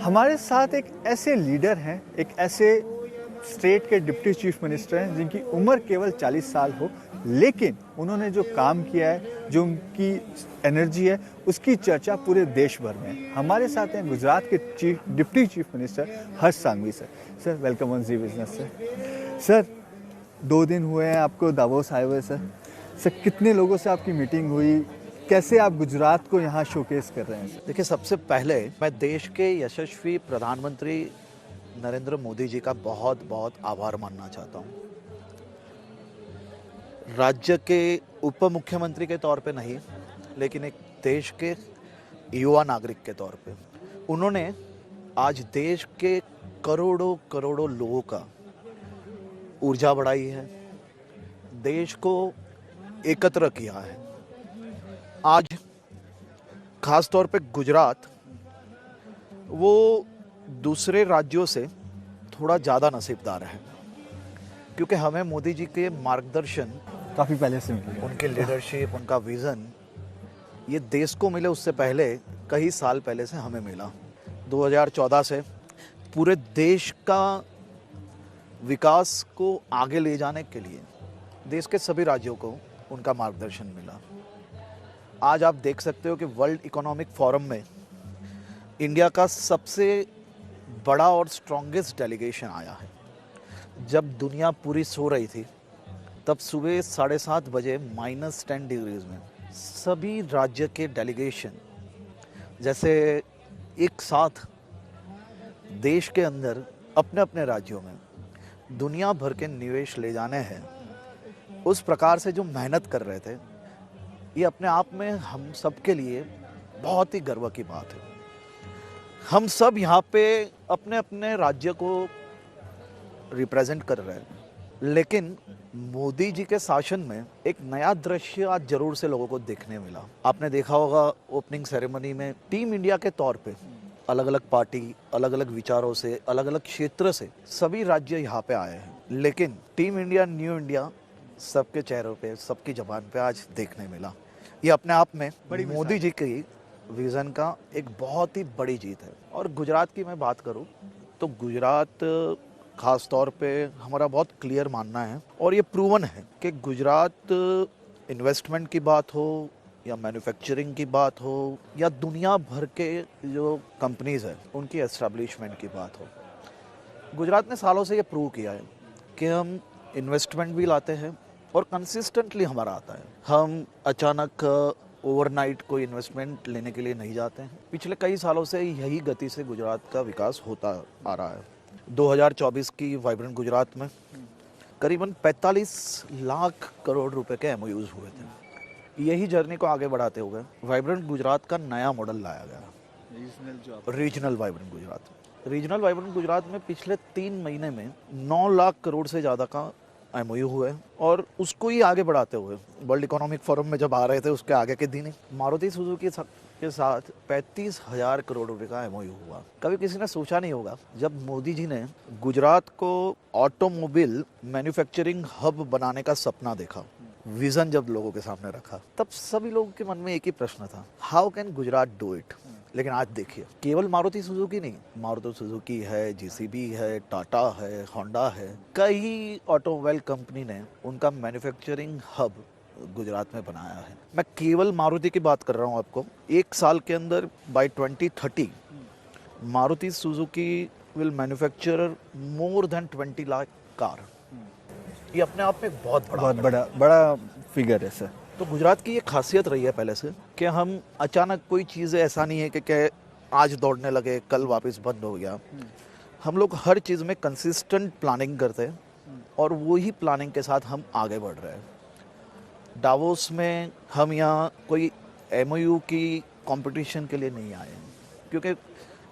हमारे साथ एक ऐसे लीडर हैं, एक ऐसे स्टेट के डिप्टी चीफ मिनिस्टर हैं जिनकी उम्र केवल 40 साल हो, लेकिन उन्होंने जो काम किया है, जो उनकी एनर्जी है, उसकी चर्चा पूरे देश भर में है। हमारे साथ हैं गुजरात के deputy chief minister Harsh Sanghavi sir. Sir welcome on Zee business sir. Sir 2 दिन हुए हैं आपको दावोस आए हुए सर। सर कितने लोगों से आपकी मीटिंग हुई, कैसे आप गुजरात को यहाँ शोकेस कर रहे हैं सर? देखिए, सबसे पहले मैं देश के यशस्वी प्रधानमंत्री नरेंद्र मोदी जी का बहुत बहुत आभार मानना चाहता हूँ। राज्य के उप मुख्यमंत्री के तौर पे नहीं, लेकिन एक देश के युवा नागरिक के तौर पे उन्होंने आज देश के करोड़ों करोड़ों लोगों का ऊर्जा बढ़ाई है, देश को एकत्र किया है। आज खास तौर पे गुजरात वो दूसरे राज्यों से थोड़ा ज़्यादा नसीबदार है, क्योंकि हमें मोदी जी के मार्गदर्शन, काफ़ी पहले से मिली है। उनके लीडरशिप, उनका विज़न ये देश को मिले उससे पहले कई साल पहले से हमें मिला। 2014 से पूरे देश का विकास को आगे ले जाने के लिए देश के सभी राज्यों को उनका मार्गदर्शन मिला। आज आप देख सकते हो कि वर्ल्ड इकोनॉमिक फोरम में इंडिया का सबसे बड़ा और स्ट्रॉन्गेस्ट डेलीगेशन आया है। जब दुनिया पूरी सो रही थी, तब सुबह 7:30 बजे -10 डिग्रीज में सभी राज्य के डेलीगेशन जैसे एक साथ देश के अंदर अपने अपने राज्यों में दुनिया भर के निवेश ले जाने हैं, उस प्रकार से जो मेहनत कर रहे थे, ये अपने आप में हम सब के लिए बहुत ही गर्व की बात है। हम सब यहाँ पे अपने अपने राज्य को रिप्रेजेंट कर रहे हैं, लेकिन मोदी जी के शासन में एक नया दृश्य आज जरूर से लोगों को देखने मिला। आपने देखा होगा ओपनिंग सेरेमनी में टीम इंडिया के तौर पे अलग अलग पार्टी, अलग अलग विचारों से, अलग अलग क्षेत्र से सभी राज्य यहाँ पे आए हैं, लेकिन टीम इंडिया, न्यू इंडिया सबके चेहरों पे, सबकी जबान पे आज देखने मिला। ये अपने आप में मोदी जी की विजन का एक बहुत ही बड़ी जीत है। और गुजरात की मैं बात करूं तो गुजरात खास तौर पे हमारा बहुत क्लियर मानना है, और ये प्रूवन है कि गुजरात इन्वेस्टमेंट की बात हो या मैन्युफैक्चरिंग की बात हो या दुनिया भर के जो कंपनीज है उनकी एस्टेब्लिशमेंट की बात हो, गुजरात ने सालों से ये प्रूव किया है कि हम इन्वेस्टमेंट भी लाते हैं और कंसिस्टेंटली हमारा आता है। हम अचानक ओवरनाइट कोई इन्वेस्टमेंट लेने के लिए नहीं जाते हैं। पिछले कई सालों से यही गति से गुजरात का विकास होता आ रहा है। 2024 की वाइब्रेंट गुजरात में करीबन 45 लाख करोड़ रुपए के MOUs हुए थे। यही जर्नी को आगे बढ़ाते हुए वाइब्रेंट गुजरात का नया मॉडल लाया गया, regional vibrant Gujarat. Regional vibrant Gujarat में पिछले 3 महीने में 9 लाख करोड़ से ज़्यादा का MOU हुए, और उसको ही आगे बढ़ाते हुए वर्ल्ड इकोनॉमिक फोरम में जब आ रहे थे उसके आगे के दिन ही मारुति सुजुकी के साथ 35,000 करोड़ रुपए का MOU हुआ। कभी किसी ने सोचा नहीं होगा, जब मोदी जी ने गुजरात को ऑटोमोबाइल मैन्युफैक्चरिंग हब बनाने का सपना देखा, विजन जब लोगों के सामने रखा, तब सभी लोगों के मन में एक ही प्रश्न था, how can Gujarat do it. लेकिन आज देखिए, केवल मारुति सुजुकी नहीं, मारुति सुजुकी है, JCB है, टाटा है, होंडा है, कई ऑटोमोबाइल कंपनी ने उनका मैन्युफैक्चरिंग हब गुजरात में बनाया है। मैं केवल मारुति की बात कर रहा हूँ आपको। 1 साल के अंदर by 2030 Maruti Suzuki will manufacture more than 20 lakh car. ये अपने आप में बहुत बड़ा फिगर है सर। तो गुजरात की ये खासियत रही है पहले से कि हम अचानक कोई चीज़ ऐसा नहीं है कि आज दौड़ने लगे, कल वापस बंद हो गया। हम लोग हर चीज़ में कंसिस्टेंट प्लानिंग करते हैं, और वही प्लानिंग के साथ हम आगे बढ़ रहे हैं। डावोस में हम यहाँ कोई MOU की कंपटीशन के लिए नहीं आए हैं, क्योंकि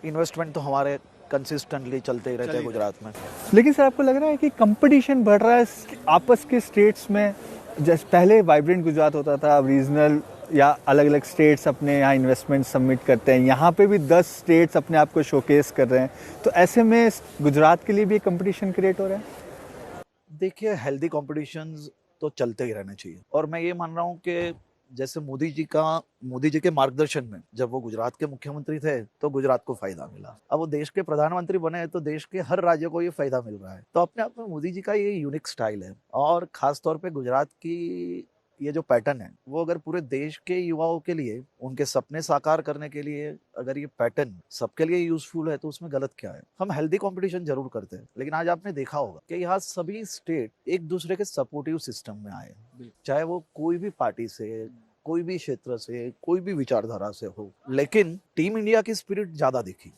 इन्वेस्टमेंट तो हमारे कंसिस्टेंटली चलते ही रहते हैं गुजरात में। लेकिन सर आपको लग रहा है कि कंपटीशन बढ़ रहा है आपस के स्टेट्स में? जैसे पहले वाइब्रेंट गुजरात होता था, अब रीजनल या अलग अलग स्टेट्स अपने यहाँ इन्वेस्टमेंट सबमिट करते हैं, यहाँ पे भी 10 स्टेट्स अपने आप को शोकेस कर रहे हैं, तो ऐसे में गुजरात के लिए भी कंपटीशन क्रिएट हो रहा है? देखिए, हेल्दी कॉम्पिटिशन्स तो चलते ही रहने चाहिए, और मैं ये मान रहा हूँ कि जैसे मोदी जी के मार्गदर्शन में जब वो गुजरात के मुख्यमंत्री थे तो गुजरात को फायदा मिला। अब वो देश के प्रधानमंत्री बने तो देश के हर राज्य को ये फायदा मिल रहा है। तो अपने आप में मोदी जी का ये यूनिक स्टाइल है और खास तौर पे गुजरात की ये जो पैटर्न है वो अगर पूरे देश के युवाओं के लिए उनके सपने साकार करने के लिए अगर ये पैटर्न सबके लिए यूजफुल है तो उसमें गलत क्या है। हम हेल्दी कंपटीशन जरूर करते हैं लेकिन आज आपने देखा होगा कि यहाँ सभी स्टेट एक दूसरे के सपोर्टिव सिस्टम में आए, चाहे वो कोई भी पार्टी से, कोई भी क्षेत्र से, कोई भी विचारधारा से हो, लेकिन टीम इंडिया की स्पिरिट ज्यादा दिखी।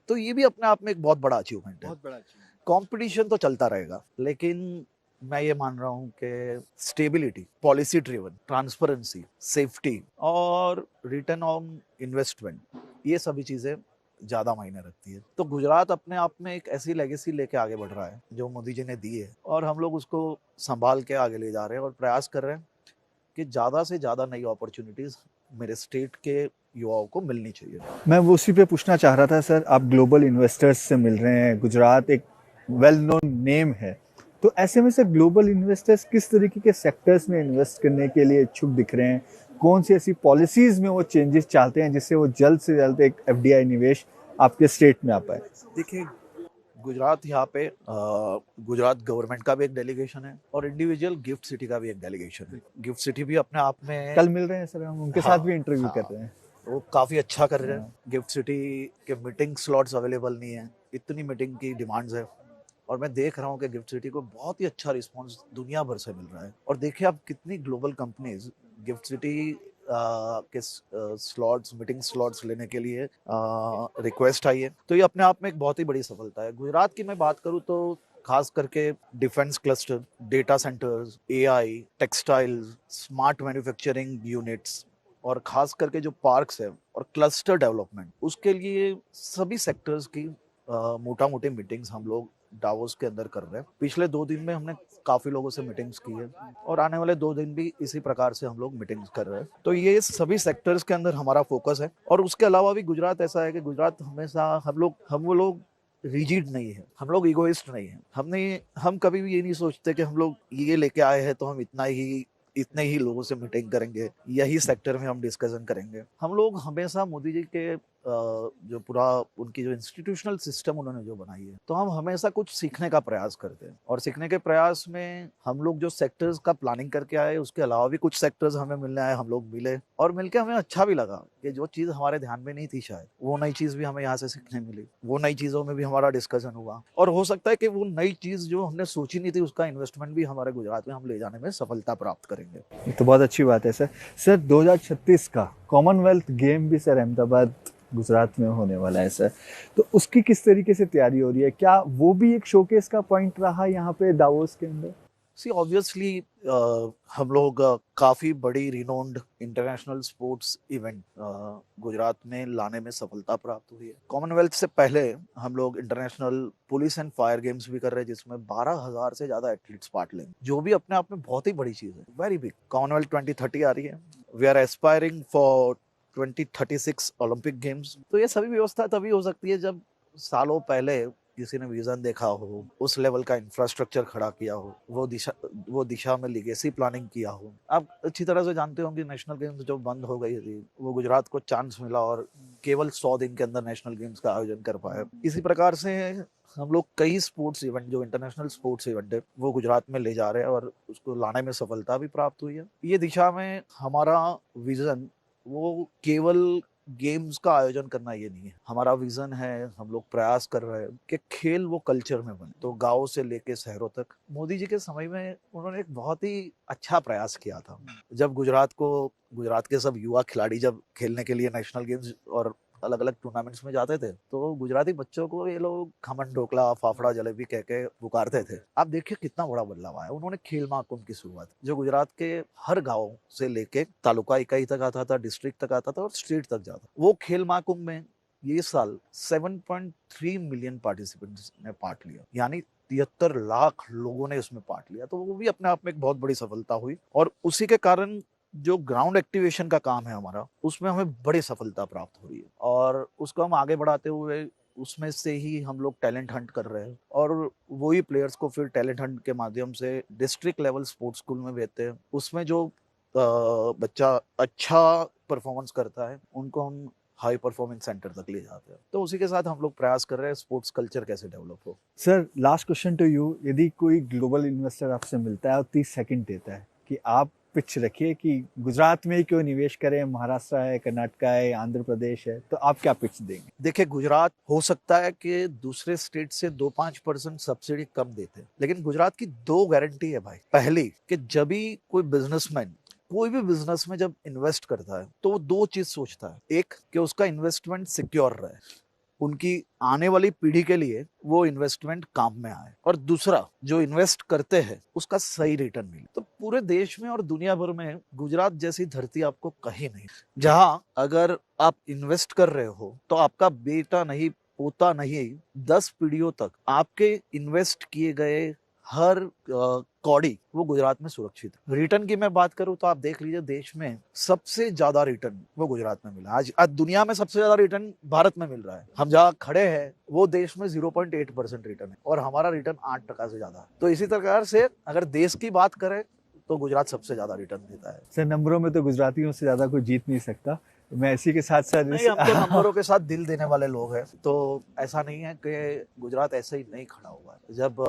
तो ये भी अपने आप में एक बहुत बड़ा अचीवमेंट है। कंपटीशन तो चलता रहेगा लेकिन मैं ये मान रहा हूँ कि stability, policy driven, transparency, safety और रिटर्न ऑन इन्वेस्टमेंट, ये सभी चीजें ज्यादा मायने रखती है। तो गुजरात अपने आप में एक ऐसी लेगेसी लेके आगे बढ़ रहा है जो मोदी जी ने दी है और हम लोग उसको संभाल के आगे ले जा रहे हैं और प्रयास कर रहे हैं कि ज्यादा से ज्यादा नई अपॉर्चुनिटीज मेरे स्टेट के युवाओं को मिलनी चाहिए। मैं वो उसी पे पूछना चाह रहा था सर, आप ग्लोबल इन्वेस्टर्स से मिल रहे हैं, गुजरात एक वेल नोन नेम है, तो ऐसे में से ग्लोबल इन्वेस्टर्स किस तरीके के सेक्टर्स में इन्वेस्ट करने के लिए इच्छुक दिख रहे हैं? कौन सी ऐसी पॉलिसीज में वो चेंजेस चाहते हैं जिससे वो जल्द से जल्द एक एफडीआई निवेश आपके स्टेट में आ पाए? देखिए, गुजरात यहाँ पे गुजरात गवर्नमेंट का भी एक डेलीगेशन है और इंडिविजुअल गिफ्ट सिटी का भी एक डेलीगेशन है। गिफ्ट सिटी भी अपने आप में कल मिल रहे हैं सर, हम उनके साथ भी इंटरव्यू कर रहे हैं। वो काफी अच्छा कर रहे हैं। गिफ्ट सिटी के मीटिंग स्लॉट्स अवेलेबल नहीं है, इतनी मीटिंग की डिमांड्स है और मैं देख रहा हूँ कि गिफ्ट सिटी को बहुत ही अच्छा रिस्पांस दुनिया भर से मिल रहा है। और देखिए आप कितनी ग्लोबल कंपनीज गिफ्ट सिटी के स्लॉट्स, मीटिंग स्लॉट्स लेने के लिए रिक्वेस्ट आई है। तो ये अपने आप में एक बहुत ही बड़ी सफलता है। गुजरात की मैं बात करूँ तो खास करके defence cluster, data centres, AI, textiles, smart manufacturing units और खास करके जो पार्क्स है और क्लस्टर डेवलपमेंट, उसके लिए सभी सेक्टर्स की मोटा मोटी मीटिंग्स हम लोग डावोस के अंदर कर रहे हैं। पिछले 2 दिन में हमने काफी लोगों से मीटिंग्स की है और आने वाले 2 दिन भी इसी प्रकार से हम लोग मीटिंग्स कर रहे हैं। तो ये सभी सेक्टर्स के अंदर हमारा फोकस है। और उसके अलावा भी गुजरात ऐसा है कि गुजरात हमेशा हम वो लोग रिजिड नहीं है, हम लोग इगोइस्ट नहीं है। हम कभी भी ये नहीं सोचते कि हम लोग ये लेके आए हैं तो हम इतने ही लोगों से मीटिंग करेंगे, यही सेक्टर में हम डिस्कशन करेंगे। हम लोग हमेशा मोदी जी के जो पूरा उनकी जो इंस्टीट्यूशनल सिस्टम उन्होंने जो बनाई है, तो हम हमेशा कुछ सीखने का प्रयास करते हैं और सीखने के प्रयास में हम लोग जो सेक्टर्स का प्लानिंग करके आए, उसके अलावा भी कुछ सेक्टर्स हमें मिलने आए, हम लोग मिले और मिलके हमें अच्छा भी लगा कि जो चीज हमारे ध्यान में नहीं थी शायद वो नई चीज भी हमें यहाँ से सीखने मिली, वो नई चीजों में भी हमारा डिस्कशन हुआ और हो सकता है कि वो नई चीज जो हमने सोची नहीं थी उसका इन्वेस्टमेंट भी हमारे गुजरात में हम ले जाने में सफलता प्राप्त करेंगे। ये तो बहुत अच्छी बात है सर। सर 2036 का कॉमनवेल्थ गेम भी सर अहमदाबाद गुजरात में होने वाला है सर, तो उसकी किस तरीके से तैयारी हो रही है? क्या वो भी एक शोकेस का पॉइंट रहा यहाँ पे दावोस के अंदर? सी ऑब्वियसली हम लोग काफी बड़ी renowned international sports event Gujarat में लाने में सफलता प्राप्त हुई है। कॉमनवेल्थ से पहले हम लोग international police and fire games भी कर रहे हैं जिसमें 12,000 से ज्यादा एथलीट्स पार्ट लेंगे, जो भी अपने आप में बहुत ही बड़ी चीज है, वेरी बिग। कॉमनवेल्थ 2030 आ रही है, we are aspiring for 2036 Olympic games. तो ये सभी व्यवस्था तभी हो सकती है जब सालों पहले किसी ने विजन देखा हो, उस लेवल का इंफ्रास्ट्रक्चर खड़ा किया हो, वो दिशा में लीगेसी प्लानिंग किया हो। आप अच्छी तरह से जानते होंगे नेशनल गेम्स जो बंद हो गई थी, वो गुजरात को चांस मिला और केवल 100 दिन के अंदर नेशनल गेम्स का आयोजन कर पाया। इसी प्रकार से हम लोग कई स्पोर्ट्स इवेंट जो इंटरनेशनल स्पोर्ट्स इवेंट है वो गुजरात में ले जा रहे हैं और उसको लाने में सफलता भी प्राप्त हुई है। ये दिशा में हमारा विजन वो केवल गेम्स का आयोजन करना ये नहीं है, हमारा विजन है, हम लोग प्रयास कर रहे हैं कि खेल वो कल्चर में बने। तो गांव से लेके शहरों तक मोदी जी के समय में उन्होंने एक बहुत ही अच्छा प्रयास किया था। जब गुजरात के सब युवा खिलाड़ी जब खेलने के लिए नेशनल गेम्स और अलग अलग टूर्नामेंट्स में जाते थे तो गुजराती बच्चों को ये लोग खमन ढोकला, फाफड़ा जलेबी कह के पुकारते थे। आप देखिए कितना बड़ा बदलाव आया। उन्होंने खेल महाकुंभ की शुरुआत जो गुजरात के हर गांव से लेके तालुका इकाई तक आता था, डिस्ट्रिक्ट तक आता था और स्टेट तक जाता। वो खेल महाकुंभ में ये साल 7.3 मिलियन पार्टिसिपेंट्स ने पार्ट लिया, यानी 73 लाख लोगों ने उसमें पार्ट लिया। तो वो भी अपने आप में एक बहुत बड़ी सफलता हुई और उसी के कारण जो ग्राउंड एक्टिवेशन का काम है हमारा, उसमें हमें बड़ी सफलता प्राप्त हो रही है और उसको हम आगे बढ़ाते हुए उसमें से ही हम लोग टैलेंट हंट कर रहे हैं और वही प्लेयर्स को फिर टैलेंट हंट के माध्यम से डिस्ट्रिक्ट लेवल स्पोर्ट्स स्कूल में भेजते हैं। उसमें जो बच्चा अच्छा परफॉर्मेंस करता है उनको हम हाई परफॉर्मेंस सेंटर तक ले जाते हैं। तो उसी के साथ हम लोग प्रयास कर रहे हैं स्पोर्ट्स कल्चर कैसे डेवलप हो। Sir last question to you, यदि कोई ग्लोबल इन्वेस्टर आपसे मिलता है और 30 सेकंड देता है कि आप पिच रखिए कि गुजरात में ही क्यों निवेश करें, महाराष्ट्र है, कर्नाटक है, आंध्र प्रदेश है, तो आप क्या पिच देंगे? देखिए गुजरात हो सकता है कि दूसरे स्टेट से 2-5% सब्सिडी कम देते हैं, लेकिन गुजरात की 2 गारंटी है भाई। पहली कि जब भी कोई बिजनेसमैन कोई भी बिजनेस में जब इन्वेस्ट करता है तो वो 2 चीज सोचता है। एक कि उसका इन्वेस्टमेंट सिक्योर रहे, उनकी आने वाली पीढ़ी के लिए वो इन्वेस्टमेंट काम में आए, और दूसरा जो इन्वेस्ट करते हैं उसका सही रिटर्न मिले। तो पूरे देश में और दुनिया भर में गुजरात जैसी धरती आपको कहीं नहीं, जहां अगर आप इन्वेस्ट कर रहे हो तो आपका बेटा नहीं, पोता नहीं, 10 पीढ़ियों तक आपके इन्वेस्ट किए गए हर कौड़ी वो गुजरात में सुरक्षित है। रिटर्न की मैं बात करूं तो आप देख लीजिए देश में सबसे ज्यादा रिटर्न वो गुजरात में मिला। आज दुनिया में सबसे ज्यादा रिटर्न भारत में मिल रहा है। हम जहाँ खड़े हैं वो देश में 0.8% रिटर्न है और हमारा रिटर्न 8% से ज्यादा है। तो इसी प्रकार से अगर देश की बात करें तो गुजरात सबसे ज्यादा रिटर्न देता है। सर नंबरों में तो गुजरातियों से ज्यादा कोई जीत नहीं सकता। मैं इसी के साथ साथ नहीं, हम तो नंबरों के साथ दिल देने वाले लोग हैं। तो ऐसा नहीं है कि गुजरात ऐसे ही नहीं खड़ा हुआ है। जब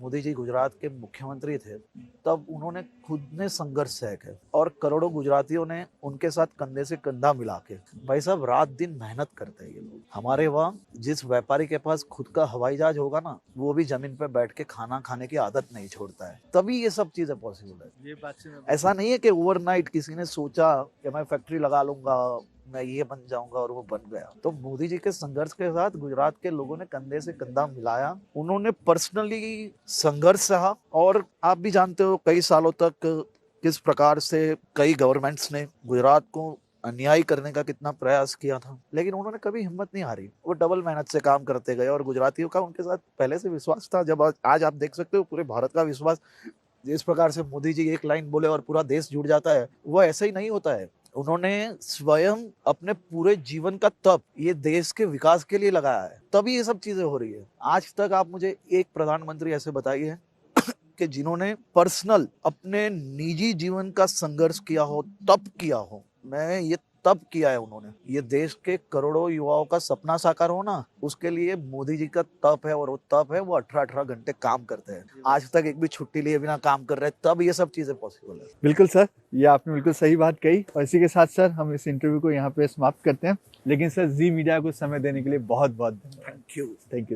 मोदी जी गुजरात के मुख्यमंत्री थे तब उन्होंने खुद ने संघर्ष सह के और करोड़ों गुजरातियों ने उनके साथ कंधे से कंधा मिला के, भाई साहब रात दिन मेहनत करते हैं ये लोग। हमारे वहाँ जिस व्यापारी के पास खुद का हवाई जहाज होगा ना, वो भी जमीन पे बैठ के खाना खाने की आदत नहीं छोड़ता है, तभी ये सब चीजें पॉसिबल है। ये बात से ऐसा नहीं है कि ओवरनाइट किसी ने सोचा कि मैं फैक्ट्री लगा लूंगा, मैं ये बन जाऊंगा और वो बन गया। तो मोदी जी के संघर्ष के साथ गुजरात के लोगों ने कंधे से कंधा मिलाया, उन्होंने पर्सनली संघर्ष सहा। और आप भी जानते हो कई सालों तक किस प्रकार से कई गवर्नमेंट्स ने गुजरात को अन्याय करने का कितना प्रयास किया था, लेकिन उन्होंने कभी हिम्मत नहीं हारी। वो डबल मेहनत से काम करते गए और गुजरातियों का उनके साथ पहले से विश्वास था। जब आज आप देख सकते हो पूरे भारत का विश्वास, जिस प्रकार से मोदी जी एक लाइन बोले और पूरा देश जुड़ जाता है, वो ऐसे ही नहीं होता है। उन्होंने स्वयं अपने पूरे जीवन का तप ये देश के विकास के लिए लगाया है, तभी ये सब चीजें हो रही है। आज तक आप मुझे एक प्रधानमंत्री ऐसे बताइए कि जिन्होंने पर्सनल अपने निजी जीवन का संघर्ष किया हो, तप किया हो। मैं ये तप किया है उन्होंने। ये देश के करोड़ों युवाओं का सपना साकार हो ना, उसके लिए मोदी जी का तप है, और वो तप है वो 18-18 घंटे काम करते हैं। आज तक एक भी छुट्टी लिए बिना काम कर रहे हैं, तब ये सब चीजें पॉसिबल है। बिल्कुल सर, ये आपने बिल्कुल सही बात कही। और इसी के साथ सर हम इस इंटरव्यू को यहाँ पे समाप्त करते हैं। लेकिन सर जी मीडिया को समय देने के लिए बहुत बहुत धन्यवाद। Thank you. Thank you.